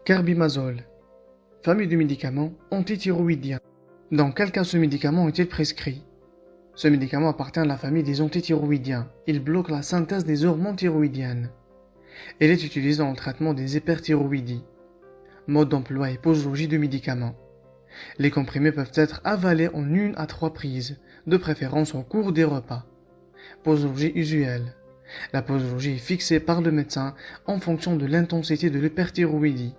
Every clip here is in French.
Carbimazole, famille de médicaments antithyroïdiens. Dans quel cas ce médicament est-il prescrit? Ce médicament appartient à la famille des antithyroïdiens. Il bloque la synthèse des hormones thyroïdiennes. Il est utilisé dans le traitement des hyperthyroïdies. Mode d'emploi et posologie du médicament. Les comprimés peuvent être avalés en 1 à 3 prises, de préférence au cours des repas. Posologie usuelle. La posologie est fixée par le médecin en fonction de l'intensité de l'hyperthyroïdie.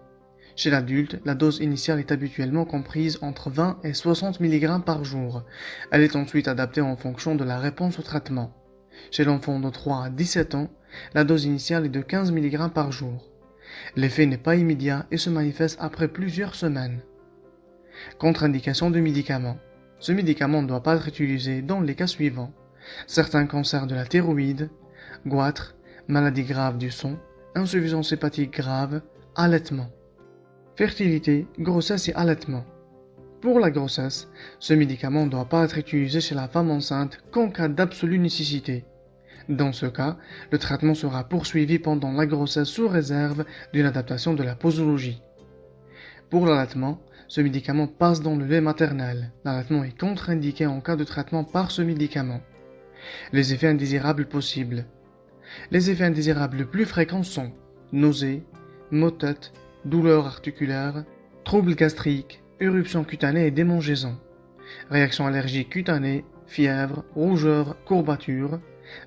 Chez l'adulte, la dose initiale est habituellement comprise entre 20 et 60 mg par jour. Elle est ensuite adaptée en fonction de la réponse au traitement. Chez l'enfant de 3 à 17 ans, la dose initiale est de 15 mg par jour. L'effet n'est pas immédiat et se manifeste après plusieurs semaines. Contre-indication du médicament. Ce médicament ne doit pas être utilisé dans les cas suivants: certains cancers de la thyroïde, goitre, maladies graves du sang, insuffisance hépatique grave, allaitement. Fertilité, grossesse et allaitement. Pour la grossesse, ce médicament ne doit pas être utilisé chez la femme enceinte qu'en cas d'absolue nécessité. Dans ce cas, le traitement sera poursuivi pendant la grossesse sous réserve d'une adaptation de la posologie. Pour l'allaitement, ce médicament passe dans le lait maternel. L'allaitement est contre-indiqué en cas de traitement par ce médicament. Les effets indésirables possibles. Les effets indésirables les plus fréquents sont nausées, maux de tête, douleurs articulaires, troubles gastriques, éruptions cutanées et démangeaisons, réactions allergiques cutanées, fièvre, rougeur, courbatures,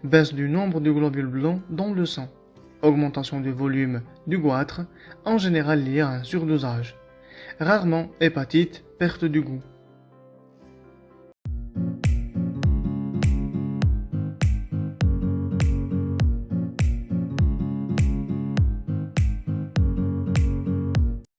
baisse du nombre de globules blancs dans le sang, augmentation du volume du goitre, en général liée à un surdosage, rarement hépatite, perte du goût.